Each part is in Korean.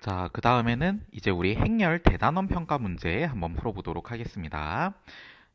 자, 그 다음에는 이제 우리 행렬 대단원 평가 문제 한번 풀어보도록 하겠습니다.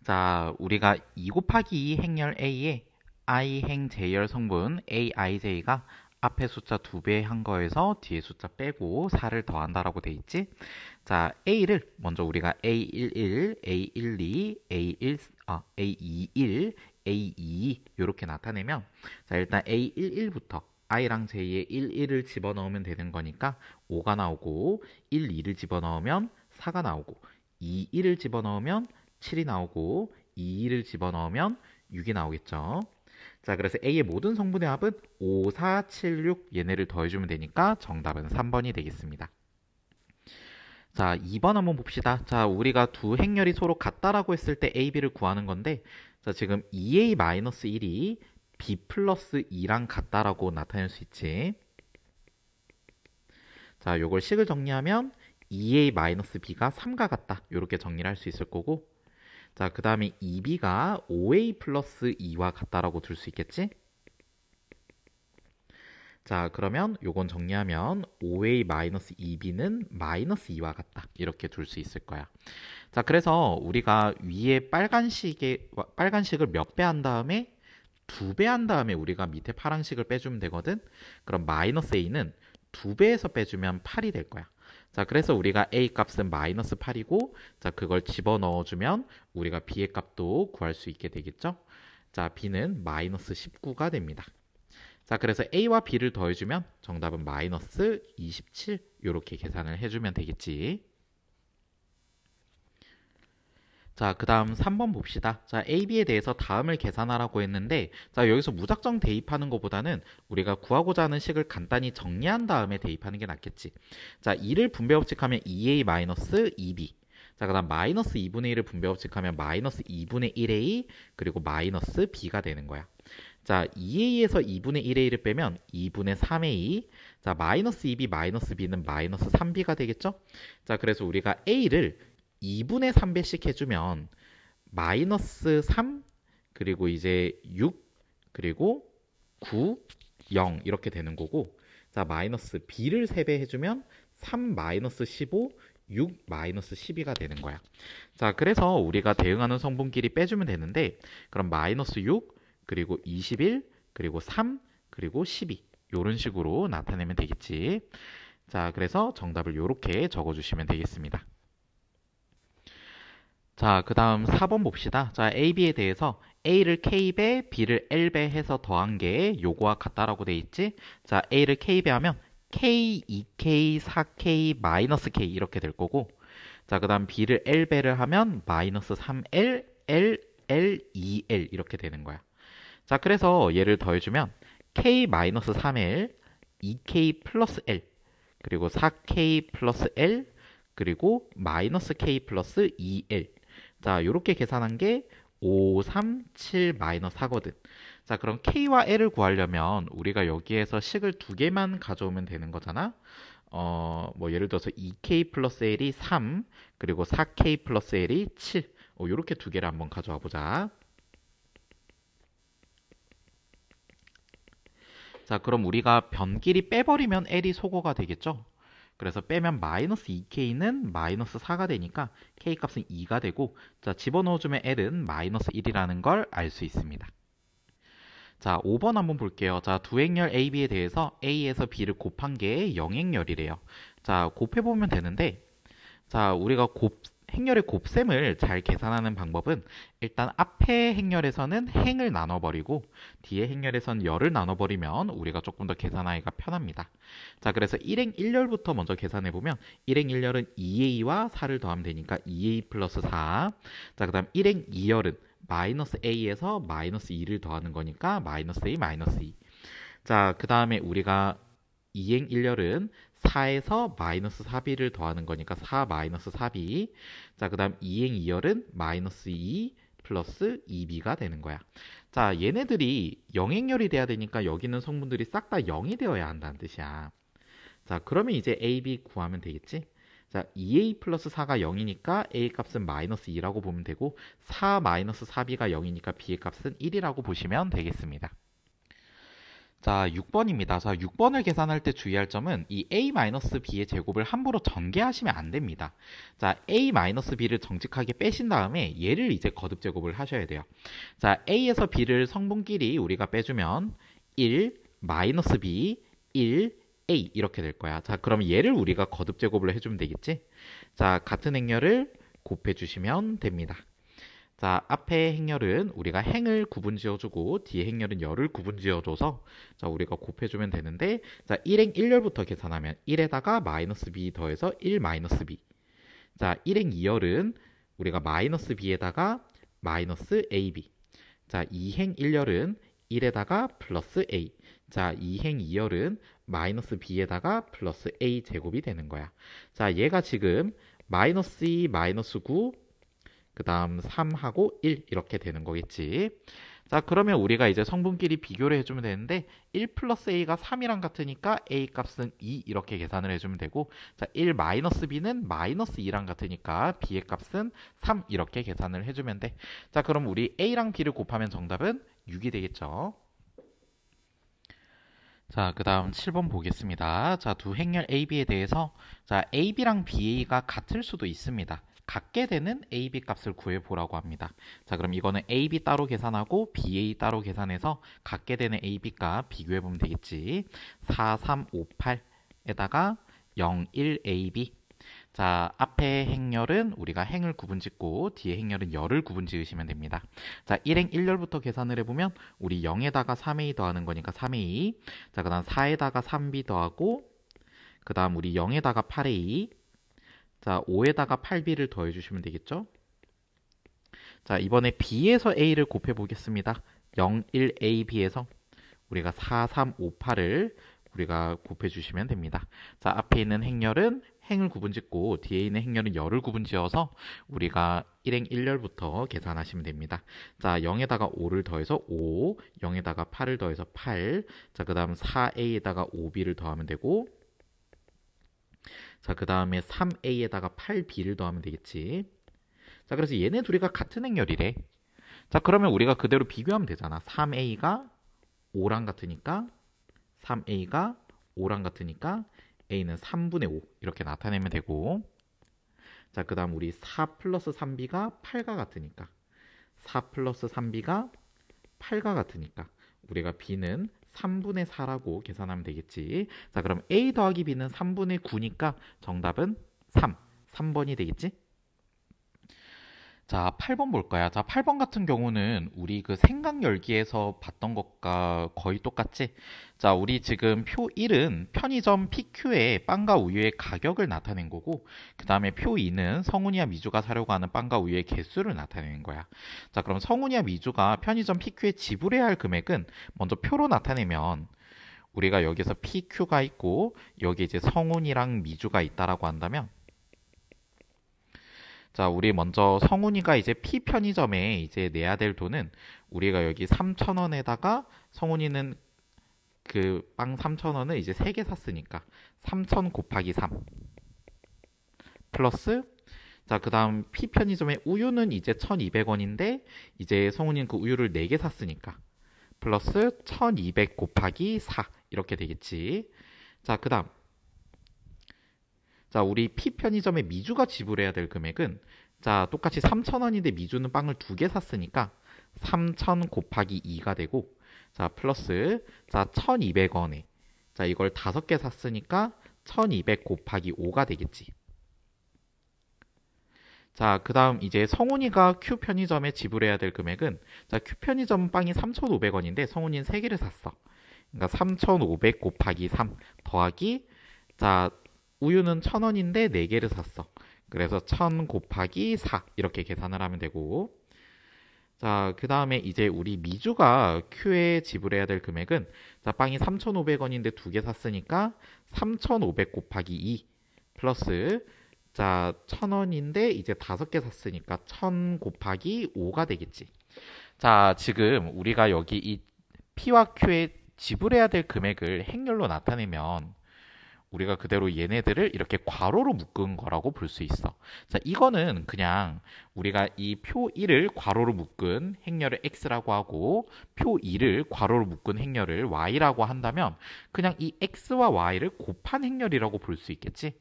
자, 우리가 2 곱하기 2 행렬 A에 i행 제열 성분 aij가 앞에 숫자 2배 한 거에서 뒤에 숫자 빼고 4를 더한다라고 돼 있지? 자, A를 먼저 우리가 A11, A12, A21, A22 이렇게 나타내면 자, 일단 A11부터 i랑 j에 11을 집어넣으면 되는 거니까 5가 나오고 12를 집어넣으면 4가 나오고 21을 집어넣으면 7이 나오고 22를 집어넣으면 6이 나오겠죠. 자, 그래서 A의 모든 성분의 합은 5, 4, 7, 6 얘네를 더해주면 되니까 정답은 3번이 되겠습니다. 자, 2번 한번 봅시다. 자, 우리가 두 행렬이 서로 같다라고 했을 때 A, B를 구하는 건데 자, 지금 2A-1이 B 플러스 2랑 같다라고 나타낼 수 있지. 자, 요걸 식을 정리하면 2A-B가 3과 같다. 이렇게 정리를 할 수 있을 거고 자, 그 다음에 2B가 5A 플러스 2와 같다라고 둘 수 있겠지? 자, 그러면 요건 정리하면 5A 마이너스 2B는 마이너스 2와 같다. 이렇게 둘 수 있을 거야. 자, 그래서 우리가 위에 빨간식을 몇 배 한 다음에 2배 한 다음에 우리가 밑에 파란식을 빼주면 되거든? 그럼 마이너스 A는 2배에서 빼주면 8이 될 거야. 자, 그래서 우리가 A 값은 마이너스 8이고, 자, 그걸 집어넣어주면 우리가 B의 값도 구할 수 있게 되겠죠? 자, B는 마이너스 19가 됩니다. 자, 그래서 A와 B를 더해주면 정답은 마이너스 27 이렇게 계산을 해주면 되겠지. 자, 그 다음 3번 봅시다. 자, A, B에 대해서 다음을 계산하라고 했는데 자, 여기서 무작정 대입하는 것보다는 우리가 구하고자 하는 식을 간단히 정리한 다음에 대입하는 게 낫겠지. 자, 2를 분배법칙하면 2A-2B 자, 그 다음 마이너스 2분의 1을 분배법칙하면 마이너스 2분의 1A 그리고 마이너스 B가 되는 거야. 자, 2A에서 2분의 1A를 빼면 2분의 3A 자, 마이너스 2B 마이너스 B는 마이너스 3B가 되겠죠? 자, 그래서 우리가 A를 2분의 3배씩 해주면 마이너스 3 그리고 이제 6 그리고 9 0 이렇게 되는 거고 자 마이너스 b를 3배 해주면 3 마이너스 15 6 마이너스 12가 되는 거야. 자, 그래서 우리가 대응하는 성분끼리 빼주면 되는데 그럼 마이너스 6 그리고 21 그리고 3 그리고 12 이런 식으로 나타내면 되겠지. 자, 그래서 정답을 이렇게 적어주시면 되겠습니다. 자, 그 다음 4번 봅시다. 자, A, B에 대해서 A를 K배, B를 L배 해서 더한 게 요거와 같다라고 돼 있지? 자, A를 K배 하면 K, 2K, 4K, 마이너스 K 이렇게 될 거고 자, 그 다음 B를 L배를 하면 마이너스 3L, L, L, 2L 이렇게 되는 거야. 자, 그래서 얘를 더해주면 K 마이너스 3L, 2K 플러스 L, 그리고 4K 플러스 L, 그리고 마이너스 K 플러스 2L 자, 요렇게 계산한 게 5, 3, 7, 마이너스 4거든. 자, 그럼 K와 L을 구하려면 우리가 여기에서 식을 두 개만 가져오면 되는 거잖아. 뭐 예를 들어서 2K 플러스 L이 3, 그리고 4K 플러스 L이 7. 요렇게 두 개를 한번 가져와 보자. 자, 그럼 우리가 변끼리 빼버리면 L이 소거가 되겠죠? 그래서 빼면 마이너스 2K는 마이너스 4가 되니까 K 값은 2가 되고 자, 집어넣어주면 L은 마이너스 1이라는 걸 알 수 있습니다. 자, 5번 한번 볼게요. 자, 두 행렬 A, B에 대해서 A에서 B를 곱한 게 영행렬이래요. 자, 곱해보면 되는데 자, 우리가 행렬의 곱셈을 잘 계산하는 방법은 일단 앞에 행렬에서는 행을 나눠버리고 뒤에 행렬에서는 열을 나눠버리면 우리가 조금 더 계산하기가 편합니다. 자, 그래서 1행 1열부터 먼저 계산해보면 1행 1열은 2A와 4를 더하면 되니까 2A 플러스 4 자, 그 다음 1행 2열은 마이너스 A에서 마이너스 2를 더하는 거니까 마이너스 A 마이너스 2 자, 그 다음에 우리가 2행 1열은 4에서 마이너스 4b를 더하는 거니까 4 마이너스 4b 자, 그 다음 2행 2열은 마이너스 2 플러스 2b가 되는 거야. 자, 얘네들이 영행열이 돼야 되니까 여기 있는 성분들이 싹 다 0이 되어야 한다는 뜻이야. 자, 그러면 이제 a, b 구하면 되겠지? 자, 2a 플러스 4가 0이니까 a 값은 마이너스 2라고 보면 되고 4 마이너스 4b가 0이니까 b의 값은 1이라고 보시면 되겠습니다. 자, 6번입니다. 자, 6번을 계산할 때 주의할 점은 이 a-b의 제곱을 함부로 전개하시면 안 됩니다. 자, a-b를 정직하게 빼신 다음에 얘를 이제 거듭 제곱을 하셔야 돼요. 자, a에서 b를 성분끼리 우리가 빼주면 1, -b, 1, a 이렇게 될 거야. 자, 그럼 얘를 우리가 거듭 제곱을 해주면 되겠지? 자, 같은 행렬을 곱해주시면 됩니다. 자, 앞에 행렬은 우리가 행을 구분 지어주고 뒤에 행렬은 열을 구분 지어줘서 자, 우리가 곱해주면 되는데 자, 1행 1열부터 계산하면 1에다가 -b 더해서 1 -b. 자, 1행 2열은 우리가 -b에다가 -ab. 자, 2행 1열은 1에다가 플러스 a. 자, 2행 2열은 -b에다가 플러스 a 제곱이 되는 거야. 자, 얘가 지금 -2, -9 그 다음 3하고 1 이렇게 되는 거겠지. 자, 그러면 우리가 이제 성분끼리 비교를 해주면 되는데 1 플러스 a가 3이랑 같으니까 a 값은 2 이렇게 계산을 해주면 되고 자, 1 b는 -2랑 같으니까 b의 값은 3 이렇게 계산을 해주면 돼. 자, 그럼 우리 a랑 b를 곱하면 정답은 6이 되겠죠. 자, 그 다음 7번 보겠습니다. 자, 두 행렬 AB에 대해서 자, AB랑 BA가 같을 수도 있습니다. 같게 되는 AB 값을 구해보라고 합니다. 자, 그럼 이거는 AB 따로 계산하고 BA 따로 계산해서 같게 되는 AB 값 비교해보면 되겠지. 4, 3, 5, 8에다가 0, 1, AB. 자, 앞에 행렬은 우리가 행을 구분 짓고 뒤에 행렬은 열을 구분 지으시면 됩니다. 자, 1행 1열부터 계산을 해보면 우리 0에다가 3a 더하는 거니까 3a. 자, 그 다음 4에다가 3b 더하고 그 다음 우리 0에다가 8a. 자, 5에다가 8b를 더해주시면 되겠죠. 자, 이번에 b에서 a를 곱해 보겠습니다. 0, 1, a, b에서 우리가 4, 3, 5, 8을 우리가 곱해 주시면 됩니다. 자, 앞에 있는 행렬은 행을 구분 짓고 뒤에 있는 행렬은 열을 구분 지어서 우리가 1행 1열부터 계산하시면 됩니다. 자, 0에다가 5를 더해서 5, 0에다가 8을 더해서 8, 자, 그 다음 4a에다가 5b를 더하면 되고 자, 그 다음에 3a에다가 8b를 더하면 되겠지. 자, 그래서 얘네 둘이가 같은 행렬이래. 자, 그러면 우리가 그대로 비교하면 되잖아. 3a가 5랑 같으니까 3a가 5랑 같으니까 a는 3분의 5 이렇게 나타내면 되고 자, 그 다음 우리 4 플러스 3b가 8과 같으니까 4 플러스 3b가 8과 같으니까 우리가 b는 3분의 4라고 계산하면 되겠지. 자, 그럼 a 더하기 b는 3분의 9니까 정답은 3번이 되겠지. 자, 8번 볼 거야. 자, 8번 같은 경우는 우리 그 생강열기에서 봤던 것과 거의 똑같지? 자, 우리 지금 표 1은 편의점 PQ의 빵과 우유의 가격을 나타낸 거고, 그 다음에 표 2는 성훈이와 미주가 사려고 하는 빵과 우유의 개수를 나타내는 거야. 자, 그럼 성훈이와 미주가 편의점 PQ에 지불해야 할 금액은 먼저 표로 나타내면 우리가 여기서 PQ가 있고, 여기 이제 성훈이랑 미주가 있다라고 한다면 자, 우리 먼저 성훈이가 이제 P 편의점에 이제 내야 될 돈은 우리가 여기 3,000원에다가 성훈이는 그 빵 3,000원을 이제 3개 샀으니까 3,000 곱하기 3 플러스 자, 그 다음 P 편의점의 우유는 이제 1,200원인데 이제 성훈이는 그 우유를 4개 샀으니까 플러스 1,200 곱하기 4 이렇게 되겠지. 자, 그 다음 자, 우리 P 편의점에 미주가 지불해야 될 금액은 자, 똑같이 3,000원인데 미주는 빵을 2개 샀으니까 3,000 곱하기 2가 되고 자, 플러스 자, 1,200원에 자, 이걸 5개 샀으니까 1,200 곱하기 5가 되겠지. 자, 그 다음 이제 성훈이가 Q 편의점에 지불해야 될 금액은 자, Q 편의점 빵이 3,500원인데 성훈이는 3개를 샀어. 그러니까 3,500 곱하기 3 더하기 자, 우유는 1,000원인데 4개를 샀어. 그래서 1,000 곱하기 4 이렇게 계산을 하면 되고 자, 그 다음에 이제 우리 미주가 Q에 지불해야 될 금액은 자, 빵이 3,500원인데 2개 샀으니까 3,500 곱하기 2 플러스 자, 1,000원인데 이제 5개 샀으니까 1,000 곱하기 5가 되겠지. 자, 지금 우리가 여기 이 P와 Q에 지불해야 될 금액을 행렬로 나타내면 우리가 그대로 얘네들을 이렇게 괄호로 묶은 거라고 볼 수 있어. 자, 이거는 그냥 우리가 이 표 1을 괄호로 묶은 행렬을 x라고 하고 표 2를 괄호로 묶은 행렬을 y라고 한다면 그냥 이 x와 y를 곱한 행렬이라고 볼 수 있겠지?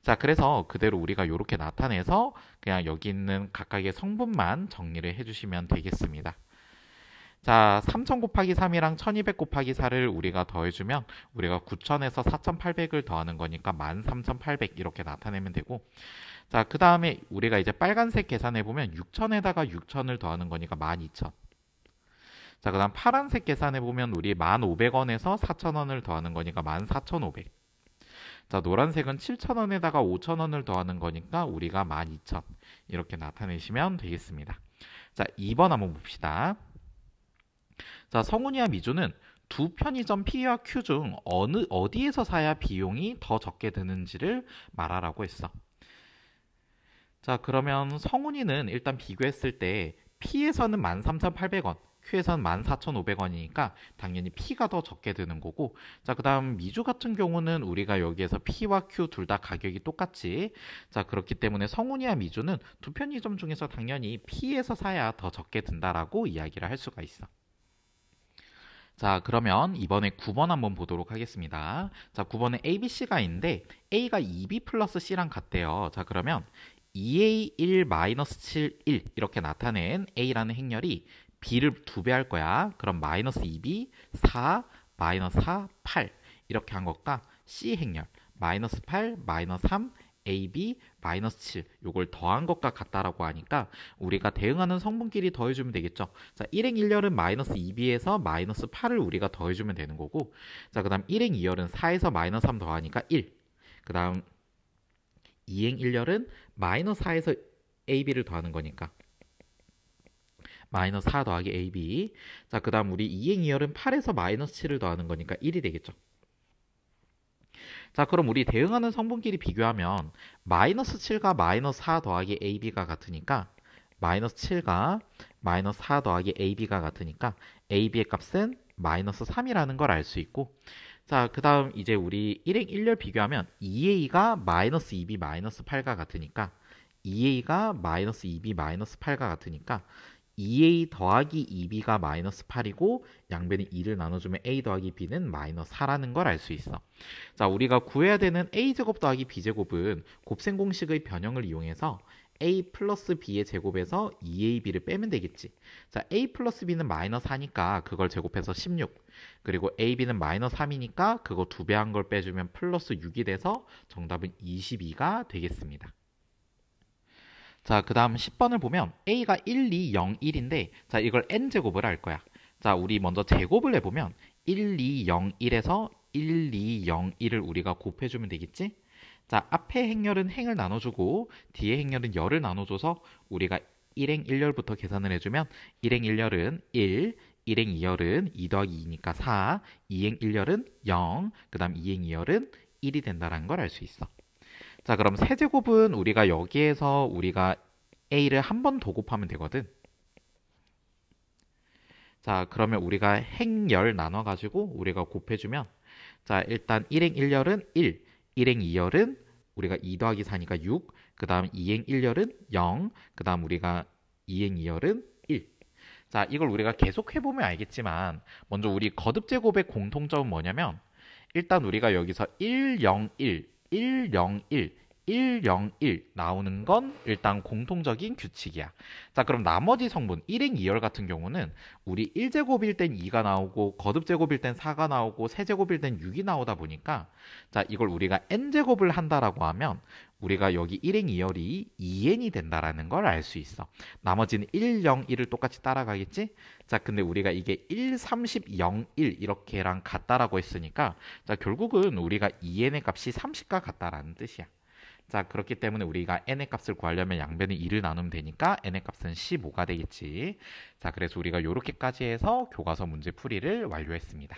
자, 그래서 그대로 우리가 이렇게 나타내서 그냥 여기 있는 각각의 성분만 정리를 해주시면 되겠습니다. 자, 3000 곱하기 3이랑 1200 곱하기 4를 우리가 더해주면 우리가 9000에서 4800을 더하는 거니까 13800 이렇게 나타내면 되고, 자, 그 다음에 우리가 이제 빨간색 계산해보면 6000에다가 6000을 더하는 거니까 12000. 자, 그 다음 파란색 계산해보면 우리 1500원에서 4000원을 더하는 거니까 14500. 자, 노란색은 7000원에다가 5000원을 더하는 거니까 우리가 12000 이렇게 나타내시면 되겠습니다. 자, 2번 한번 봅시다. 자, 성훈이와 미주는 두 편의점 P와 Q 중 어디에서 사야 비용이 더 적게 드는지를 말하라고 했어. 자, 그러면 성훈이는 일단 비교했을 때 P에서는 13,800원, Q에서는 14,500원이니까 당연히 P가 더 적게 드는 거고, 자, 그 다음 미주 같은 경우는 우리가 여기에서 P와 Q 둘 다 가격이 똑같지. 자, 그렇기 때문에 성훈이와 미주는 두 편의점 중에서 당연히 P에서 사야 더 적게 든다라고 이야기를 할 수가 있어. 자, 그러면 이번에 9번 한번 보도록 하겠습니다. 자, 9번에 A, B, C가 있는데 A가 2B 플러스 C랑 같대요. 자, 그러면 2A1-7, 1 이렇게 나타낸 A라는 행렬이 B를 2배 할 거야. 그럼 마이너스 2B, 4, 마이너스 4, 8 이렇게 한 것과 C 행렬 마이너스 8, 마이너스 3, AB 마이너스 7 요걸 더한 것과 같다라고 하니까 우리가 대응하는 성분끼리 더해주면 되겠죠. 자, 1행 1열은 마이너스 2b에서 마이너스 8을 우리가 더해주면 되는 거고, 자, 그 다음 1행 2열은 4에서 마이너스 3 더하니까 1. 그 다음 2행 1열은 마이너스 4에서 ab를 더하는 거니까 마이너스 4 더하기 ab. 자, 그 다음 우리 2행 2열은 8에서 마이너스 7을 더하는 거니까 1이 되겠죠. 자, 그럼 우리 대응하는 성분끼리 비교하면 마이너스 7과 마이너스 4 더하기 ab가 같으니까 마이너스 7과 마이너스 4 더하기 ab가 같으니까 ab의 값은 마이너스 3이라는 걸 알 수 있고, 자, 그 다음 이제 우리 1행 1열 비교하면 2a가 마이너스 2b 마이너스 8과 같으니까 2a가 마이너스 2b 마이너스 8과 같으니까 2a 더하기 2b가 마이너스 8이고 양변이 2를 나눠주면 a 더하기 b는 마이너스 4라는 걸 알 수 있어. 자, 우리가 구해야 되는 a제곱 더하기 b제곱은 곱셈 공식의 변형을 이용해서 a 플러스 b의 제곱에서 2ab를 빼면 되겠지. 자, a 플러스 b는 마이너스 4니까 그걸 제곱해서 16. 그리고 ab는 마이너스 3이니까 그거 2배 한 걸 빼주면 플러스 6이 돼서 정답은 22가 되겠습니다. 자, 그 다음 10번을 보면 a가 1, 2, 0, 1인데 자, 이걸 n제곱을 할 거야. 자, 우리 먼저 제곱을 해보면 1, 2, 0, 1에서 1, 2, 0, 1을 우리가 곱해주면 되겠지? 자, 앞에 행렬은 행을 나눠주고 뒤에 행렬은 열을 나눠줘서 우리가 1행 1열부터 계산을 해주면 1행 1열은 1, 1행 2열은 2 더하기 2니까 4, 2행 1열은 0, 그 다음 2행 2열은 1이 된다는 걸 알 수 있어. 자, 그럼 세제곱은 우리가 여기에서 우리가 a를 한 번 더 곱하면 되거든. 자, 그러면 우리가 행열 나눠가지고 우리가 곱해주면, 자, 일단 1행 1열은 1, 1행 2열은 우리가 2 더하기 4니까 6, 그 다음 2행 1열은 0, 그 다음 우리가 2행 2열은 1. 자, 이걸 우리가 계속 해보면 알겠지만 먼저 우리 거듭제곱의 공통점은 뭐냐면 일단 우리가 여기서 1, 0, 1, 1, 0, 1, 1, 0, 1 나오는 건 일단 공통적인 규칙이야. 자, 그럼 나머지 성분 1행 2열 같은 경우는 우리 1제곱일 땐 2가 나오고 거듭제곱일 땐 4가 나오고 세제곱일 땐 6이 나오다 보니까 자, 이걸 우리가 n제곱을 한다라고 하면 우리가 여기 1행 2열이 2n이 된다라는 걸 알 수 있어. 나머지는 1, 0, 1을 똑같이 따라가겠지? 자, 근데 우리가 이게 1, 30, 0, 1 이렇게랑 같다라고 했으니까 자, 결국은 우리가 2n의 값이 30과 같다라는 뜻이야. 자, 그렇기 때문에 우리가 n의 값을 구하려면 양변에 2를 나누면 되니까 n의 값은 15가 되겠지. 자, 그래서 우리가 이렇게까지 해서 교과서 문제 풀이를 완료했습니다.